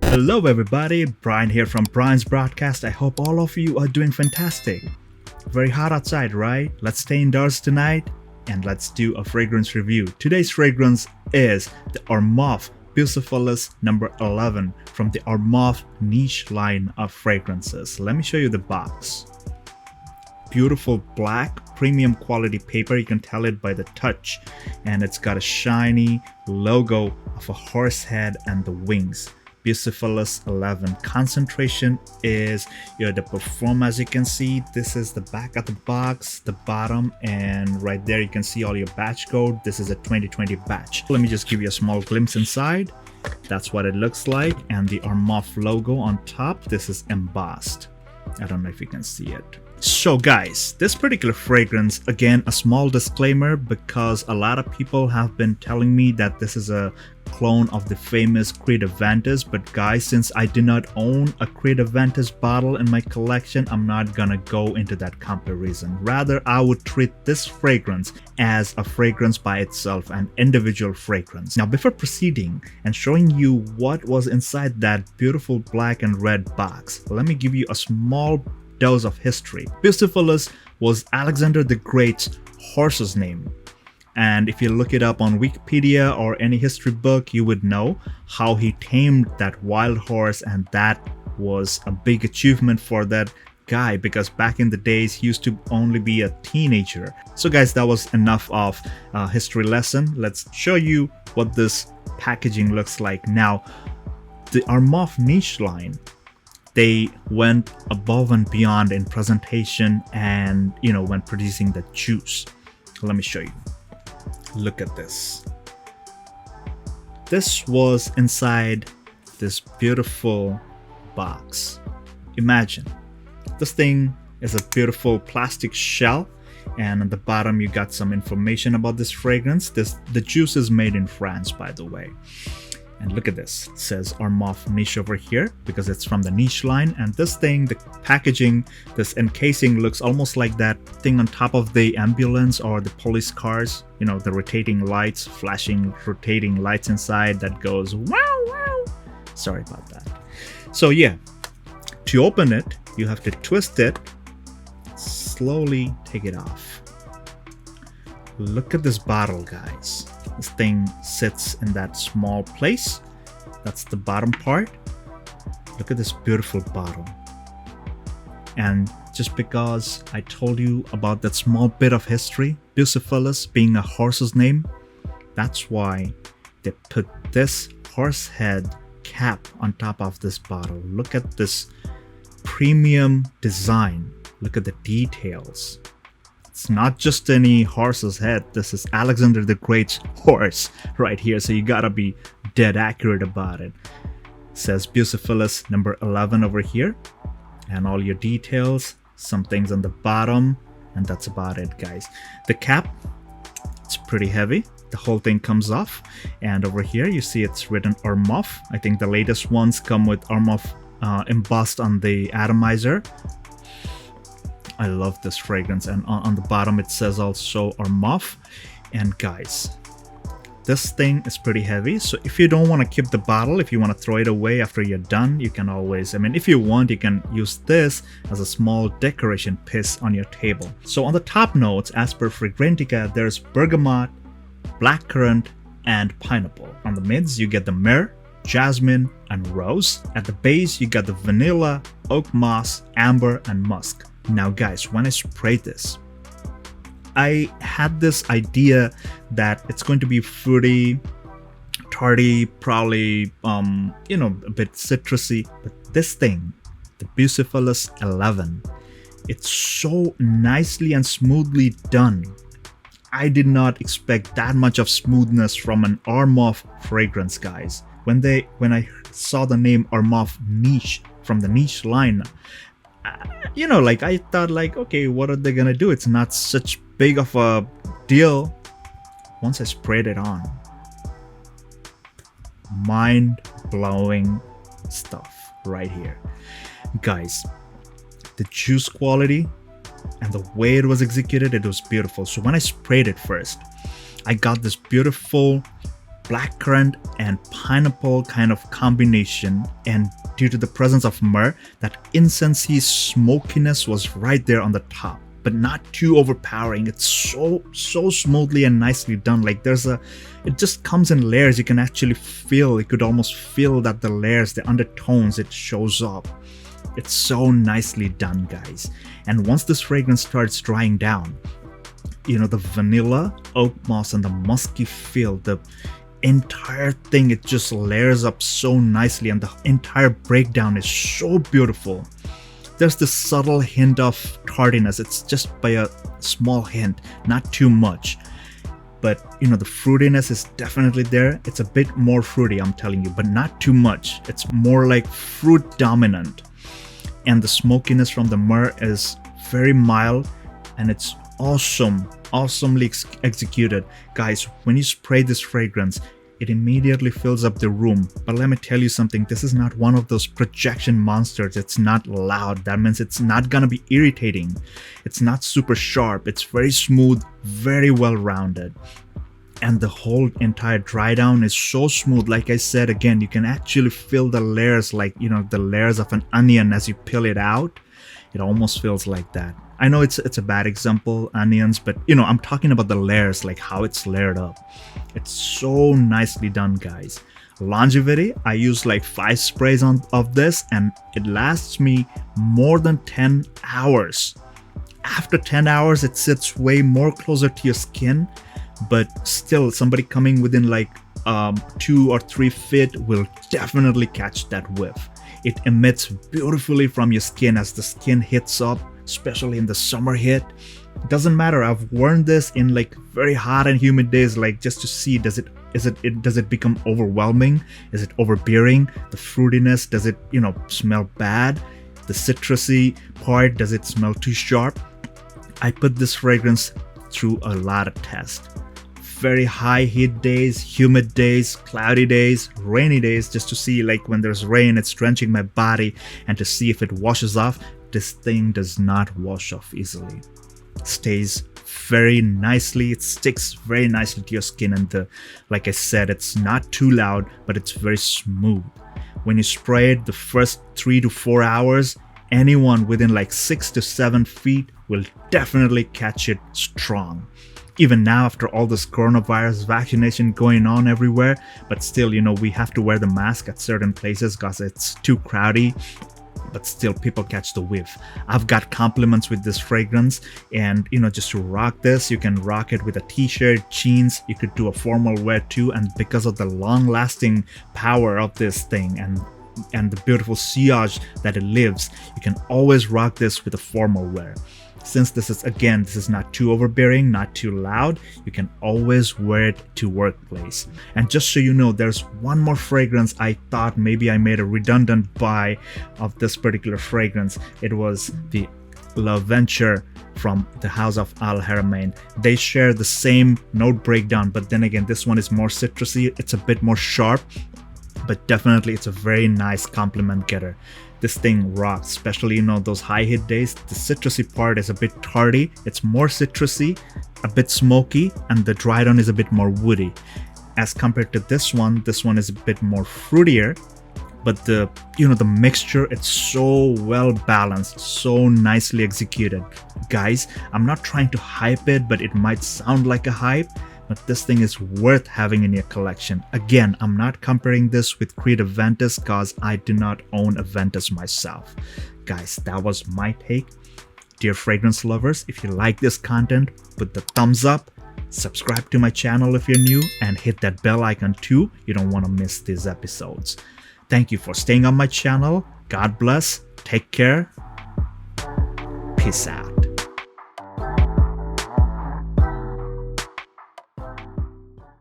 Hello everybody, Brian here from Brian's Broadcast. I hope all of you are doing fantastic. Very hot outside, right? Let's stay indoors tonight and let's do a fragrance review. Today's fragrance is the ARMAF BUCEPHALUS No. 11 from the ARMAF Niche line of fragrances. Let me show you the box. Beautiful black premium quality paper, you can tell it by the touch, and it's got a shiny logo of a horse head and the wings. BUCEPHALUS 11 concentration is the perform. As you can see, this is the back of the box, the bottom, and right there you can see all your batch code. This is a 2020 batch. Let me just give you a small glimpse inside. That's what it looks like, and the ARMAF logo on top. This is embossed. I don't know if you can see it. So guys, this particular fragrance, again, a small disclaimer, because a lot of people have been telling me that this is a clone of the famous CREED AVENTUS, but guys, since I do not own a CREED AVENTUS bottle in my collection, I'm not gonna go into that comparison. Rather, I would treat this fragrance as a fragrance by itself, an individual fragrance. Now, before proceeding and showing you what was inside that beautiful black and red box, let me give you a small dose of history. BUCEPHALUS was Alexander the Great's horse's name. And if you look it up on Wikipedia or any history book, you would know how he tamed that wild horse, and that was a big achievement for that guy, because back in the days he used to only be a teenager. So guys, that was enough of a history lesson. Let's show you what this packaging looks like. Now, the ARMAF Niche line, they went above and beyond in presentation and when producing the juice. Let me show you. Look at this. This was inside this beautiful box. Imagine this thing is a beautiful plastic shell, and at the bottom you got some information about this fragrance. The juice is made in France, by the way. And look at this, it says ARMAF Niche over here because it's from the Niche line. And this thing, the packaging, this encasing looks almost like that thing on top of the ambulance or the police cars, the rotating lights, flashing rotating lights inside that goes wow wow. Sorry about that. So yeah, to open it you have to twist it, slowly take it off. Look at this bottle, guys. This thing sits in that small place. That's the bottom part. Look at this beautiful bottle. And just because I told you about that small bit of history, BUCEPHALUS being a horse's name, that's why they put this horse head cap on top of this bottle. Look at this premium design. Look at the details. It's not just any horse's head. This is Alexander the Great's horse right here, so you gotta be dead accurate about it. It says BUCEPHALUS No. 11 over here, and all your details, some things on the bottom, and that's about it, guys. The cap, it's pretty heavy. The whole thing comes off, and over here you see it's written ARMAF. I think the latest ones come with ARMAF embossed on the atomizer. I love this fragrance, and on the bottom it says also ARMAF. And guys, this thing is pretty heavy, so if you don't want to keep the bottle, if you want to throw it away after you're done, you can always, if you want, you can use this as a small decoration piece on your table. So on the top notes, as per Fragrantica, there's bergamot, blackcurrant, and pineapple. On the mids you get the myrrh, jasmine, and rose. At the base you got the vanilla, oak moss, amber, and musk. Now guys, when I sprayed this, I had this idea that it's going to be fruity, tarty, probably a bit citrusy, but this thing, the BUCEPHALUS 11, it's so nicely and smoothly done. I did not expect that much of smoothness from an ARMAF fragrance, guys. When I saw the name ARMAF Niche from the Niche line, I thought okay, what are they gonna do? It's not such big of a deal. Once I sprayed it on, mind-blowing stuff right here, guys. The juice quality and the way it was executed, it was beautiful. So when I sprayed it first, I got this beautiful blackcurrant and pineapple kind of combination, and due to the presence of myrrh, that incensey smokiness was right there on the top, but not too overpowering. It's so smoothly and nicely done. Like it just comes in layers. You can actually feel, you could almost feel that the layers, the undertones, it shows up. It's so nicely done, guys. And once this fragrance starts drying down, the vanilla, oak moss, and the musky feel, the entire thing, it just layers up so nicely, and the entire breakdown is so beautiful. There's this subtle hint of tardiness. It's just by a small hint, not too much. But the fruitiness is definitely there. It's a bit more fruity, I'm telling you, but not too much. It's more like fruit dominant. And the smokiness from the myrrh is very mild, and it's awesomely executed. Guys, when you spray this fragrance, it immediately fills up the room. But let me tell you something, this is not one of those projection monsters. It's not loud. That means it's not gonna be irritating. It's not super sharp. It's very smooth, very well rounded. And the whole entire dry down is so smooth. Like I said, again, you can actually feel the layers, like the layers of an onion as you peel it out. It almost feels like that. I know it's a bad example, onions, but I'm talking about the layers, like how it's layered up. It's so nicely done, guys. Longevity, I use like 5 sprays of this, and it lasts me more than 10 hours. After 10 hours, it sits way more closer to your skin, but still, somebody coming within like 2 or 3 feet will definitely catch that whiff. It emits beautifully from your skin as the skin heats up, especially in the summer heat. It doesn't matter. I've worn this in like very hot and humid days, like just to see, does it become overwhelming? Is it overbearing? The fruitiness, does it smell bad? The citrusy part, does it smell too sharp? I put this fragrance through a lot of tests. Very high heat days, humid days, cloudy days, rainy days, just to see, like when there's rain, it's drenching my body, and to see if it washes off. This thing does not wash off easily. Stays very nicely. It sticks very nicely to your skin, and like I said, it's not too loud, but it's very smooth. When you spray it the first 3 to 4 hours, anyone within like 6 to 7 feet will definitely catch it strong. Even now, after all this coronavirus vaccination going on everywhere, but still, we have to wear the mask at certain places because it's too crowded. But still, people catch the whiff. I've got compliments with this fragrance, and just to rock this, you can rock it with a t-shirt, jeans. You could do a formal wear too, and because of the long-lasting power of this thing and the beautiful sillage that it leaves, you can always rock this with a formal wear. Since this is not too overbearing, not too loud, you can always wear it to workplace. And just so you know, there's one more fragrance. I thought maybe I made a redundant buy of this particular fragrance. It was the L'Aventure from the House of Al Haramain. They share the same note breakdown, but then again, this one is more citrusy. It's a bit more sharp, but definitely it's a very nice compliment getter. This thing rocks, especially those high hit days. The citrusy part is a bit tardy. It's more citrusy, a bit smoky, and the dry down is a bit more woody. As compared to this one is a bit more fruitier, but the mixture, it's so well balanced, so nicely executed. Guys, I'm not trying to hype it, but it might sound like a hype. But this thing is worth having in your collection. Again, I'm not comparing this with CREED Aventus because I do not own Aventus myself. Guys, that was my take. Dear fragrance lovers, if you like this content, put the thumbs up, subscribe to my channel if you're new, and hit that bell icon too. You don't want to miss these episodes. Thank you for staying on my channel. God bless. Take care. Peace out.